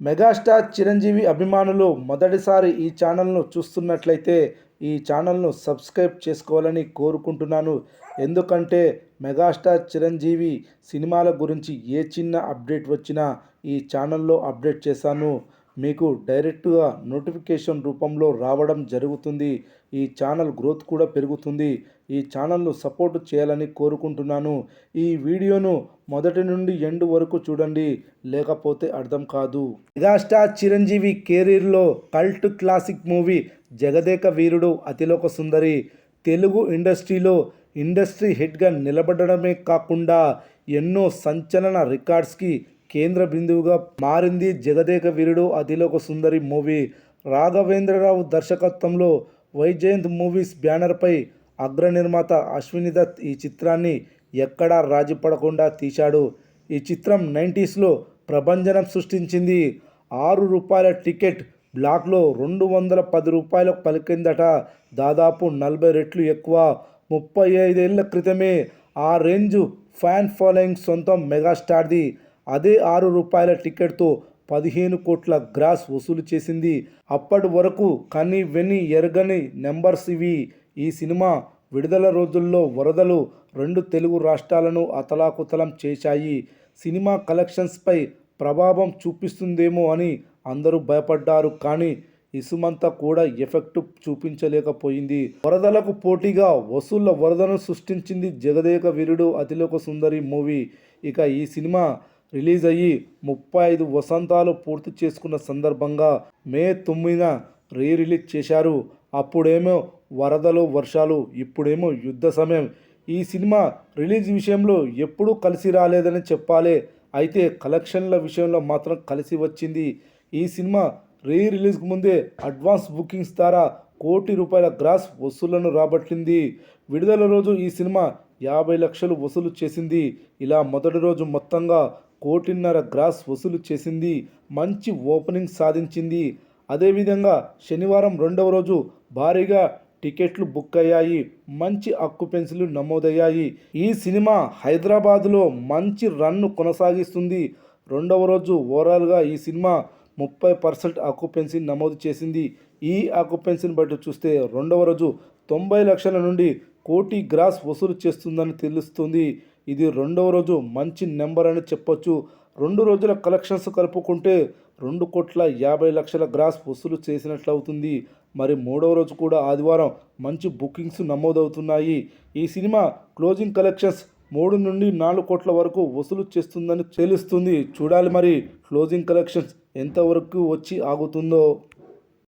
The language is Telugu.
మెగాస్టార్ చిరంజీవి అభిమానులు మొదటిసారి ఈ ఛానల్ను చూస్తున్నట్లయితే ఈ ఛానల్ను సబ్స్క్రైబ్ చేసుకోవాలని కోరుకుంటున్నాను. ఎందుకంటే మెగాస్టార్ చిరంజీవి సినిమాల గురించి ఏ చిన్న అప్డేట్ వచ్చినా ఈ ఛానల్లో అప్డేట్ చేశాను. మీకు డైరెక్ట్గా నోటిఫికేషన్ రూపంలో రావడం జరుగుతుంది. ఈ ఛానల్ గ్రోత్ కూడా పెరుగుతుంది. ఈ ఛానల్ను సపోర్ట్ చేయాలని కోరుకుంటున్నాను. ఈ వీడియోను మొదటి నుండి ఎండ్ వరకు చూడండి, లేకపోతే అర్థం కాదు. మెగాస్టార్ చిరంజీవి కెరీర్లో cult classic movie Jagadeka Veerudu Athiloka Sundari. Telugu ఇండస్ట్రీలో ఇండస్ట్రీ హెడ్గా నిలబడడమే కాకుండా ఎన్నో సంచలన రికార్డ్స్కి కేంద్ర బిందువుగా మారింది జగదేక వీరుడు అతిలోక సుందరి మూవీ. రాఘవేంద్రరావు దర్శకత్వంలో వైజయంత్ మూవీస్ బ్యానర్పై అగ్ర నిర్మాత అశ్విని దత్ ఈ చిత్రాన్ని ఎక్కడా రాజీ పడకుండా తీశాడు. ఈ చిత్రం 90స్లో ప్రభంజనం సృష్టించింది. ₹6 టికెట్ బ్లాక్లో ₹210 పలికిందట. దాదాపు 40 రెట్లు ఎక్కువ. 35 ఏళ్ల క్రితమే ఆ రేంజ్ ఫ్యాన్ ఫాలోయింగ్ సొంతం మెగాస్టార్ది. అదే ₹6 టికెట్తో 15 కోట్ల గ్రాస్ వసూలు చేసింది. అప్పటి వరకు కని వెని ఎరగని నెంబర్స్ ఇవి. ఈ సినిమా విడుదల రోజుల్లో వరదలు 2 తెలుగు రాష్ట్రాలను అతలాకుతలం చేశాయి. సినిమా కలెక్షన్స్పై ప్రభావం చూపిస్తుందేమో అని అందరూ భయపడ్డారు. కానీ ఇసుమంతా కూడా ఎఫెక్ట్ చూపించలేకపోయింది. వరదలకు పోటీగా వసూళ్ల వరదను సృష్టించింది జగదేక వీరుడు అతిలోక సుందరి మూవీ. ఇక ఈ సినిమా రిలీజ్ అయ్యి 35 వసంతాలు పూర్తి చేసుకున్న సందర్భంగా మే 9న రిలీజ్ చేశారు. అప్పుడేమో వరదలు వర్షాలు, ఇప్పుడేమో యుద్ధ సమయం. ఈ సినిమా రిలీజ్ విషయంలో ఎప్పుడూ కలిసి రాలేదని చెప్పాలి. అయితే కలెక్షన్ల విషయంలో మాత్రం కలిసి వచ్చింది. ఈ సినిమా రిలీజ్కు ముందే అడ్వాన్స్ బుకింగ్స్ ద్వారా ₹1 కోటి గ్రాస్ వసూళ్లను రాబట్టింది. విడుదల రోజు ఈ సినిమా 50 లక్షలు వసూలు చేసింది. ఇలా మొదటి రోజు మొత్తంగా ₹1.5 కోటి గ్రాస్ వసూలు చేసింది. మంచి ఓపెనింగ్ సాధించింది. అదేవిధంగా శనివారం రెండవ రోజు భారీగా టికెట్లు బుక్ అయ్యాయి. మంచి ఆక్యుపెన్సీలు నమోదయ్యాయి. ఈ సినిమా హైదరాబాద్లో మంచి రన్ను కొనసాగిస్తుంది. రెండవ రోజు ఓవరాల్గా ఈ సినిమా 30% ఆక్యుపెన్సీ నమోదు చేసింది. ఈ ఆక్యుపెన్సీని బట్టి చూస్తే రెండవ రోజు 90 లక్షల నుండి ₹1 కోటి గ్రాస్ వసూలు చేస్తుందని తెలుస్తుంది. ఇది రెండవ రోజు మంచి నెంబర్ అని చెప్పొచ్చు. 2 రోజుల కలెక్షన్స్ కలుపుకుంటే ₹2,50,00,000 గ్రాస్ వసూలు చేసినట్లవుతుంది. మరి మూడవ రోజు కూడా ఆదివారం మంచి బుకింగ్స్ నమోదవుతున్నాయి. ఈ సినిమా క్లోజింగ్ కలెక్షన్స్ 3 నుండి 4 కోట్ల వరకు వసూలు చేస్తుందని తెలుస్తుంది. చూడాలి మరి క్లోజింగ్ కలెక్షన్స్ ఎంతవరకు వచ్చి ఆగుతుందో.